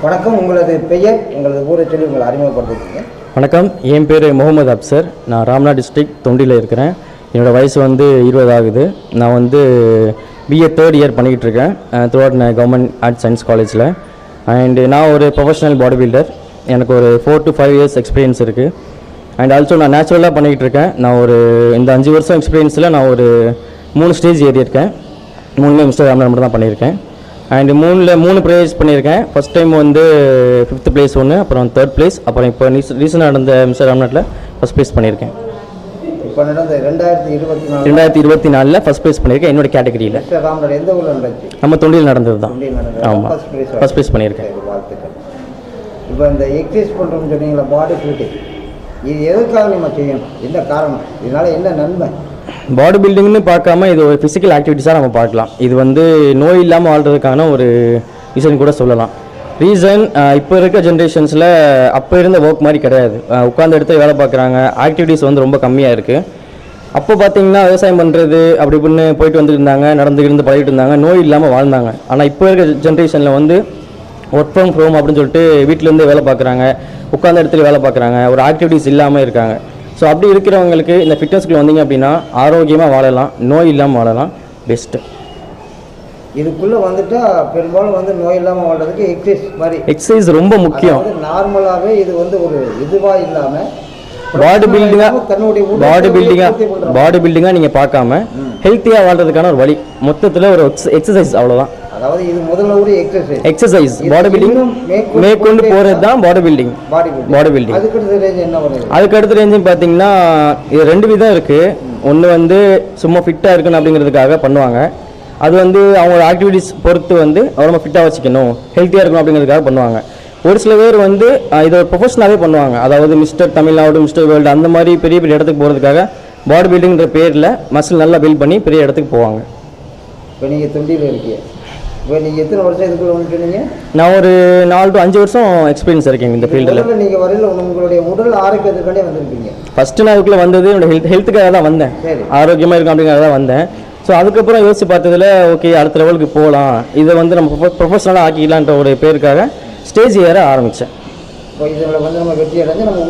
வணக்கம். உங்களது பெயர், உங்களது ஊரை சொல்லி உங்களை அறிமுகப்படுத்திக்கீங்க. வணக்கம், என் பேர் முகமது அப்சர். நான் ராம்நாத் டிஸ்ட்ரிக்ட் தொண்டியில் இருக்கிறேன். என்னோடய வயசு 20 ஆகுது. நான் பிஏ தேர்ட் இயர் பண்ணிக்கிட்டு இருக்கேன் through out government arts science காலேஜில். அண்ட் நான் ஒரு ப்ரொஃபஷனல் பாடி பில்டர். எனக்கு ஒரு 4 to 5 years எக்ஸ்பீரியன்ஸ் இருக்குது. அண்ட் ஆல்சோ நான் நேச்சுரலாக பண்ணிக்கிட்டு இருக்கேன். நான் இந்த 5 வருஷம் எக்ஸ்பீரியன்ஸில் நான் 3 ஸ்டேஜ் ஏறியிருக்கேன். 3 மிஸ்டர் ராம்நாத் மட்டும் தான் பண்ணியிருக்கேன். அண்ட் 3 ப்ரைஸ் பண்ணியிருக்கேன். ஃபஸ்ட் டைம் 5th place 1, அப்புறம் 3rd place, அப்புறம் இப்போ ரீசெண்டாக நடந்த மிஸ்டர் ராம்நாட்டில் ஃபஸ்ட் ப்ரைஸ் பண்ணியிருக்கேன். இப்போ நடந்த 2024 ஃபஸ்ட் ப்ரைஸ் பண்ணியிருக்கேன் என்னோட கேட்டகரியில். மிஸ்டர் ராம்நாட் எந்த ஊரில் நடந்துச்சு? நம்ம தொண்டியில் நடந்தது தான். ஆமாம், ஃபஸ்ட் ப்ரைஸ் பண்ணியிருக்கேன். வாழ்த்துக்கள். இப்போ இந்த எக்ஸசைஸ் பண்ணுறோம்னு சொன்னீங்களா, பாடி ஃபிட்டிங், இது எதுக்காக நம்ம செய்யணும்? என்ன காரணம்? இதனால் என்ன நன்மை? பாடி பில்டிங்னு பார்க்காம இது ஒரு ஃபிசிக்கல் ஆக்டிவிட்டிஸாக நம்ம பார்க்கலாம். இது நோய் இல்லாமல் வாழ்கிறதுக்கான ஒரு ரீசன் கூட சொல்லலாம். ரீசன், இப்போ இருக்க ஜென்ரேஷன்ஸில் அப்போ இருந்த ஒர்க் மாதிரி கிடையாது. உட்காந்து எடுத்து வேலை பார்க்குறாங்க. ஆக்டிவிட்டீஸ் ரொம்ப கம்மியாக இருக்குது. அப்போ பார்த்தீங்கன்னா விவசாயம் பண்ணுறது அப்படி இப்படின்னு போயிட்டு வந்துட்டு இருந்தாங்க, நடந்துக்கிட்டு பழகிட்டு இருந்தாங்க, நோய் இல்லாமல் வாழ்ந்தாங்க. ஆனால் இப்போ இருக்க ஜென்ரேஷனில் ஒர்க் ஃப்ரம் ஹோம் அப்படின்னு சொல்லிட்டு வீட்டிலேருந்து வேலை பார்க்குறாங்க, உட்காந்து இடத்துல வேலை பார்க்குறாங்க, ஒரு ஆக்டிவிட்டீஸ் இல்லாமல் இருக்காங்க. ஸோ அப்படி இருக்கிறவங்களுக்கு இந்த ஃபிட்னஸ்க்குள்ள வந்தீங்க அப்படின்னா ஆரோக்கியமாக வாழலாம், நோய் இல்லாமல் வாழலாம். பெஸ்ட்டு. இதுக்குள்ளே பெரும்பாலும் நோய் இல்லாமல் வாழ்றதுக்கு எக்ஸசைஸ் ரொம்ப முக்கியம். நார்மலாகவே இது ஒரு இதுவாக இல்லாமல் பாடி பில்டிங்காக நீங்கள் பார்க்காம ஹெல்த்தியாக வாழ்றதுக்கான ஒரு வழி. மொத்தத்தில் ஒரு எக்ஸசைஸ், அவ்வளோதான். அதாவது இது முதல்ல ஒரு எக்ஸசைஸ் பாடி பில்டிங் மேற்கொண்டு போகிறது தான் பாடி பில்டிங். அதுக்கு அடுத்த ரேஞ்சு பார்த்தீங்கன்னா இது 2 விதம் இருக்குது. ஒன்று சும்மா ஃபிட்டாக இருக்கணும் அப்படிங்கிறதுக்காக பண்ணுவாங்க. அது அவங்களோட ஆக்டிவிட்டிஸ் பொறுத்து ரொம்ப ஃபிட்டாக வச்சுக்கணும், ஹெல்த்தியாக இருக்கணும் அப்படிங்கிறதுக்காக பண்ணுவாங்க. ஒரு சில பேர் இதை ஒரு ப்ரொஃபஷனாகவே பண்ணுவாங்க. அதாவது மிஸ்டர் தமிழ்நாடு, மிஸ்டர் வேர்ல்டு அந்த மாதிரி பெரிய பெரிய இடத்துக்கு போகிறதுக்காக பாடி பில்டிங்கிற பேரில் மசில் நல்லா பில்ட் பண்ணி பெரிய இடத்துக்கு போவாங்க. இப்போ நீங்கள் தொண்டியில் இருக்கீங்க. இப்போ நீங்கள் எத்தனை வருஷம் இதுக்குள்ள வந்துட்டீங்க? நான் ஒரு 4 to 5 வருஷம் எக்ஸ்பீரியன்ஸ் இருக்கேங்க இந்த ஃபீல்டில். நீங்கள் வரையில் உங்களுடைய உடல் ஆரோக்கியத்துக்காண்டே வந்திருக்கீங்க. ஃபஸ்ட்டு நான் அதுக்குள்ளே வந்தது என்னோட ஹெல்த்துக்காக தான் வந்தேன். ஆரோக்கியமாக இருக்கும் அப்படிங்கிறத தான் வந்தேன். ஸோ அதுக்கப்புறம் யோசிச்சு பார்த்ததில் ஓகே அடுத்த லெவலுக்கு போகலாம், இதை நம்ம ப்ரொஃபஷனலாக ஆக்கிக்கலான்ற ஒரு பேருக்காக ஸ்டேஜ் ஏற ஆரம்பித்தேன். இப்போ இதில் நம்ம வெற்றி அடைஞ்சு நம்ம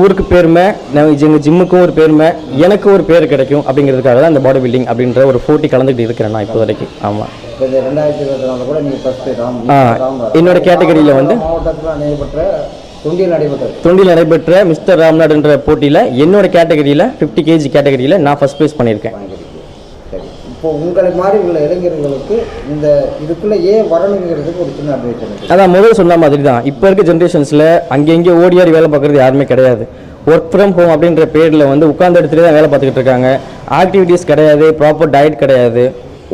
ஊருக்கு பெருமை, எங்கள் ஜிம்முக்கும் ஒரு பெருமை, எனக்கு ஒரு பேர் கிடைக்கும் அப்படிங்கிறதுக்காக தான் இந்த பாடி பில்டிங் அப்படின்ற ஒரு போட்டி கலந்துக்கிட்டு இருக்கிறேன் நான் இப்போ வரைக்கும். ஆமாம், 2024 கூட நீங்கள் ஃபஸ்ட்டு என்னோட கேட்டகரியில் மாவட்டத்தில் நடைபெற்ற மிஸ்டர் ராம்நாத் என்ற போட்டியில் என்னோட கேட்டகரியில் 50 kg கேட்டகரியில் நான் ஃபஸ்ட் ப்ரைஸ் பண்ணியிருக்கேன். இப்போ உங்களை மாதிரி உள்ள இளைஞர்களுக்கு இந்த இதுக்குள்ளே ஏன் வரணுங்கிறதுக்கு ஒரு சின்ன அட்வைஸ். அதான் முதல்ல சொன்ன மாதிரி தான், இப்போ இருக்க ஜென்ரேஷன்ஸில் அங்கங்கே ஓடியாடி வேலை பார்க்குறது யாருமே கிடையாது. ஒர்க் ஃப்ரம் ஹோம் அப்படின்ற பேரில் உட்கார்ந்து இடத்துல தான் வேலை பார்த்துக்கிட்டு இருக்காங்க. ஆக்டிவிட்டீஸ் கிடையாது, ப்ராப்பர் டயட் கிடையாது.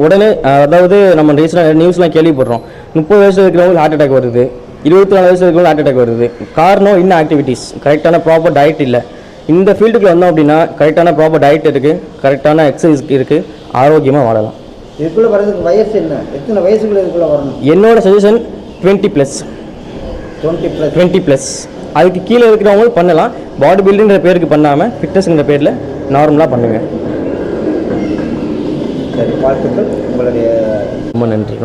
உடனே அதாவது நம்ம ரீசெண்டாக நியூஸ்லாம் கேள்விப்படுறோம், 30 வயசில் இருக்கிறவங்களுக்கு ஹார்ட் அட்டாக் வருது, 24 வயசில் இருக்கிறவங்களுக்கு ஹார்ட் அட்டாக் வருது. காரணம் இன்னும் ஆக்டிவிட்டீஸ், கரெக்டான ப்ராப்பர் டயட் இல்லை. இந்த ஃபீல்டுக்கு வந்தோம் அப்படின்னா கரெக்டான ப்ராப்பர் டயட் இருக்குது, கரெக்டான எக்ஸசைஸ் இருக்குது, ஆரோக்கியமாக வாழலாம். இதுக்குள்ளே வரதுக்கு வயசு என்ன? எத்தனை வயசுக்குள்ள இதுக்குள்ளே வரணும்? என்னோட சஜஷன் 20+. அதுக்கு கீழே இருக்கிறவங்களும் பண்ணலாம். பாடி பில்டிங்கிற பேருக்கு பண்ணாமல் ஃபிட்னஸ்ங்கிற பேரில் நார்மலாக பண்ணுங்கள். சரி, வாழ்த்துக்கள். உங்களுடைய ரொம்ப நன்றி.